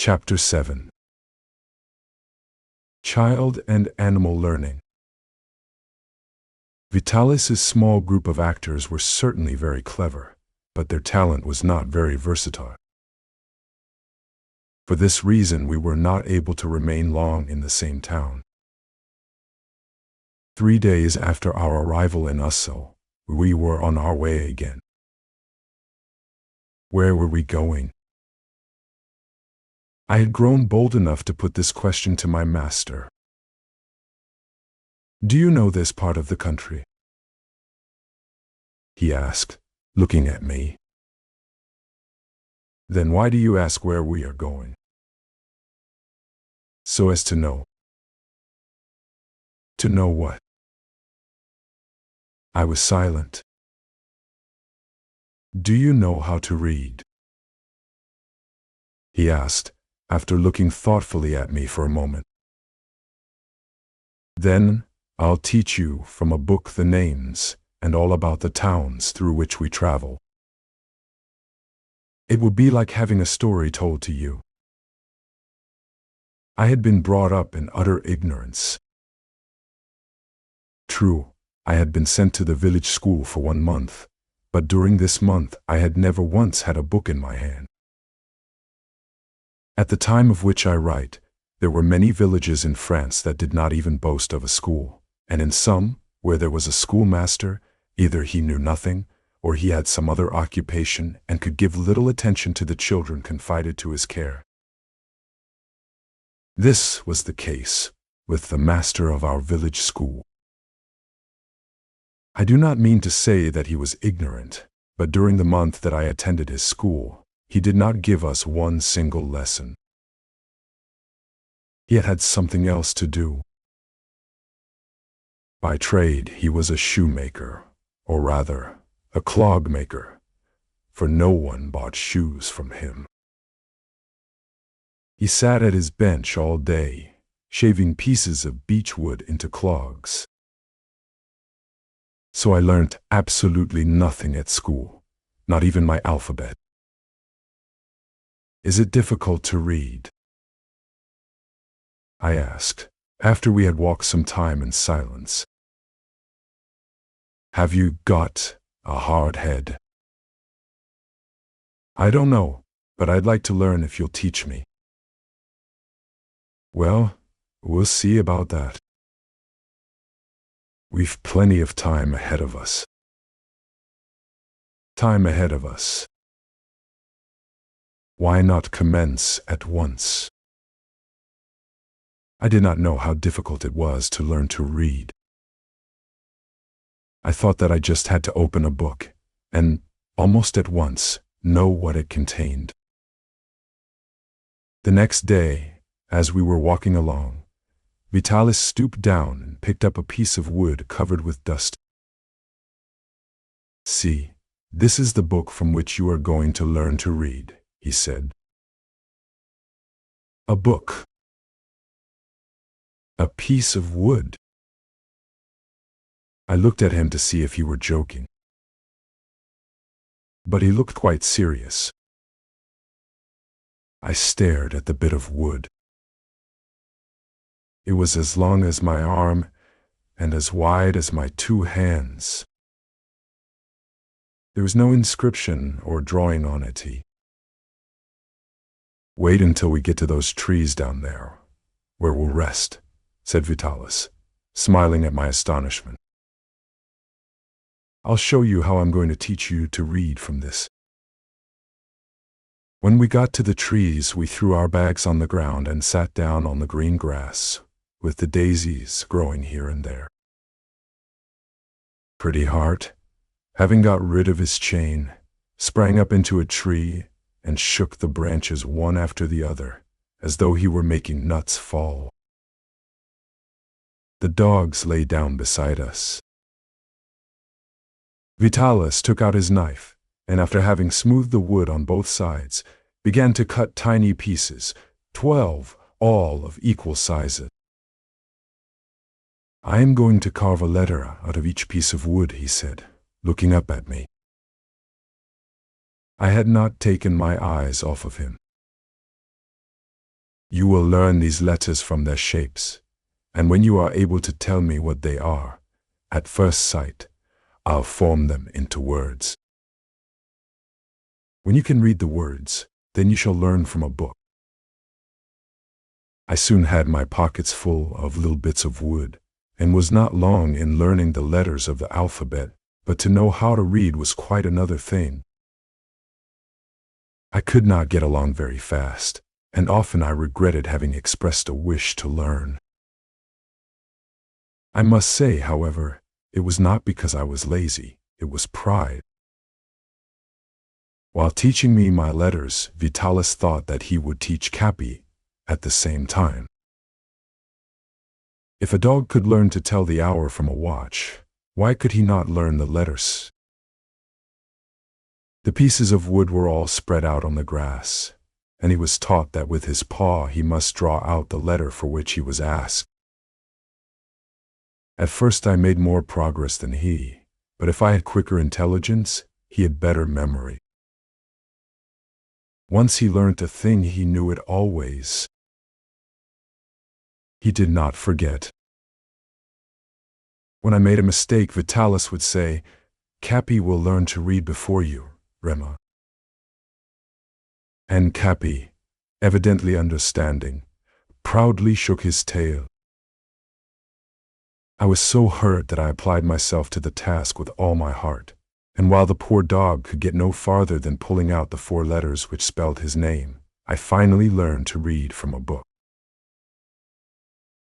Chapter 7. Child and Animal Learning. Vitalis's small group of actors were certainly very clever, but their talent was not very versatile. For this reason, we were not able to remain long in the same town. 3 days after our arrival in Ussel, we were on our way again. Where were we going? I had grown bold enough to put this question to my master. "Do you know this part of the country?" he asked, looking at me. "Then why do you ask where we are going?" "So as to know." "To know what?" I was silent. "Do you know how to read?" he asked, after looking thoughtfully at me for a moment. "Then I'll teach you from a book the names and all about the towns through which we travel. It would be like having a story told to you." I had been brought up in utter ignorance. True, I had been sent to the village school for 1 month, but during this month I had never once had a book in my hand. At the time of which I write, there were many villages in France that did not even boast of a school, and in some, where there was a schoolmaster, either he knew nothing, or he had some other occupation and could give little attention to the children confided to his care. This was the case with the master of our village school. I do not mean to say that he was ignorant, but during the month that I attended his school, he did not give us one single lesson. He had had something else to do. By trade, he was a shoemaker, or rather, a clog maker, for no one bought shoes from him. He sat at his bench all day, shaving pieces of beech wood into clogs. So I learnt absolutely nothing at school, not even my alphabet. "Is it difficult to read?" I asked, after we had walked some time in silence. "Have you got a hard head?" "I don't know, but I'd like to learn if you'll teach me." "Well, we'll see about that. We've plenty of time ahead of us." Time ahead of us. Why not commence at once? I did not know how difficult it was to learn to read. I thought that I just had to open a book and, almost at once, know what it contained. The next day, as we were walking along, Vitalis stooped down and picked up a piece of wood covered with dust. "See, this is the book from which you are going to learn to read," he said. A book. A piece of wood. I looked at him to see if he were joking. But he looked quite serious. I stared at the bit of wood. It was as long as my arm and as wide as my 2 hands. There was no inscription or drawing on it. "Wait until we get to those trees down there, where we'll rest," said Vitalis, smiling at my astonishment. "I'll show you how I'm going to teach you to read from this." When we got to the trees, we threw our bags on the ground and sat down on the green grass, with the daisies growing here and there. Pretty Heart, having got rid of his chain, sprang up into a tree and shook the branches one after the other, as though he were making nuts fall. The dogs lay down beside us. Vitalis took out his knife, and after having smoothed the wood on both sides, began to cut tiny pieces, 12, all of equal sizes. "I am going to carve a letter out of each piece of wood," he said, looking up at me. I had not taken my eyes off of him. You will learn these letters from their shapes, and when you are able to tell me what they are, at first sight, I'll form them into words. When you can read the words, then you shall learn from a book. I soon had my pockets full of little bits of wood, and was not long in learning the letters of the alphabet, but to know how to read was quite another thing. I could not get along very fast, and often I regretted having expressed a wish to learn. I must say, however, it was not because I was lazy, it was pride. While teaching me my letters, Vitalis thought that he would teach Cappy at the same time. If a dog could learn to tell the hour from a watch, why could he not learn the letters? The pieces of wood were all spread out on the grass, and he was taught that with his paw he must draw out the letter for which he was asked. At first I made more progress than he, but if I had quicker intelligence, he had better memory. Once he learnt a thing, he knew it always. He did not forget. When I made a mistake, Vitalis would say, "Cappy will learn to read before you, Rémi." And Cappy, evidently understanding, proudly shook his tail. I was so hurt that I applied myself to the task with all my heart, and while the poor dog could get no farther than pulling out the 4 letters which spelled his name, I finally learned to read from a book.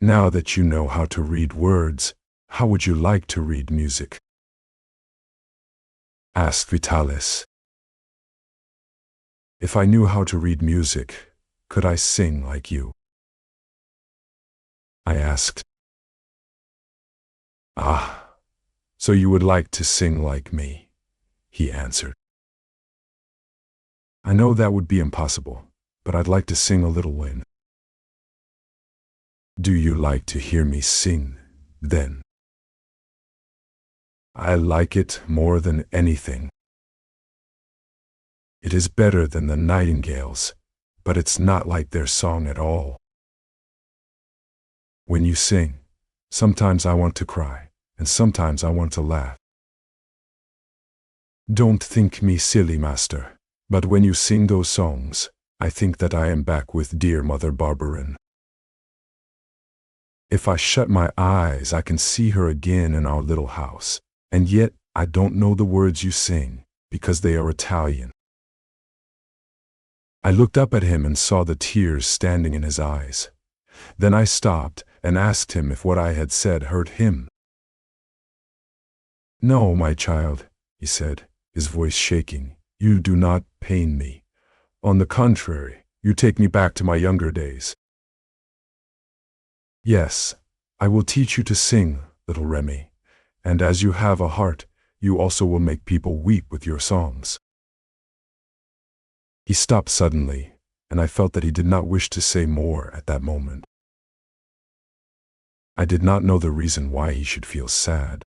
Now that you know how to read words, how would you like to read music? Asked Vitalis. If I knew how to read music, could I sing like you? I asked. Ah, so you would like to sing like me, he answered. I know that would be impossible, but I'd like to sing a little when. Do you like to hear me sing, then? I like it more than anything. It is better than the nightingales, but it's not like their song at all. When you sing, sometimes I want to cry, and sometimes I want to laugh. Don't think me silly, master, but when you sing those songs, I think that I am back with dear Mother Barberin. If I shut my eyes, I can see her again in our little house, and yet I don't know the words you sing, because they are Italian. I looked up at him and saw the tears standing in his eyes. Then I stopped and asked him if what I had said hurt him. No, my child, he said, his voice shaking, you do not pain me. On the contrary, you take me back to my younger days. Yes, I will teach you to sing, little Rémi, and as you have a heart, you also will make people weep with your songs. He stopped suddenly, and I felt that he did not wish to say more at that moment. I did not know the reason why he should feel sad.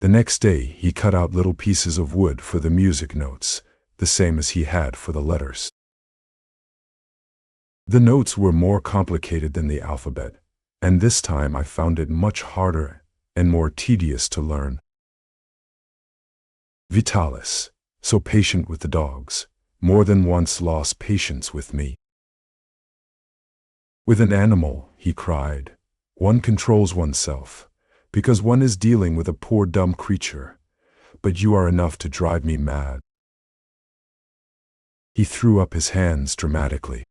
The next day he cut out little pieces of wood for the music notes, the same as he had for the letters. The notes were more complicated than the alphabet, and this time I found it much harder and more tedious to learn. Vitalis, so patient with the dogs, more than once lost patience with me. With an animal, he cried, one controls oneself, because one is dealing with a poor dumb creature, but you are enough to drive me mad. He threw up his hands dramatically.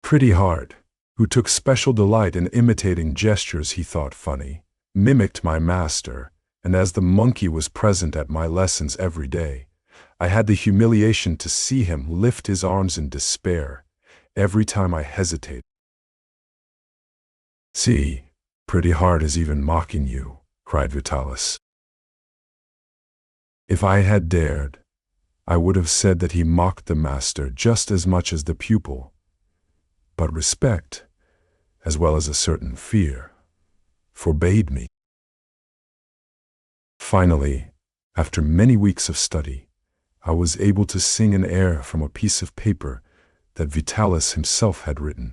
Pretty Heart, who took special delight in imitating gestures he thought funny, mimicked my master, and as the monkey was present at my lessons every day, I had the humiliation to see him lift his arms in despair every time I hesitated. See, Pretty Heart is even mocking you, cried Vitalis. If I had dared, I would have said that he mocked the master just as much as the pupil, but respect, as well as a certain fear, forbade me. Finally, after many weeks of study, I was able to sing an air from a piece of paper that Vitalis himself had written.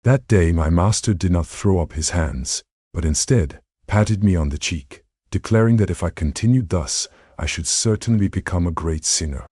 That day my master did not throw up his hands, but instead patted me on the cheek, declaring that if I continued thus, I should certainly become a great singer.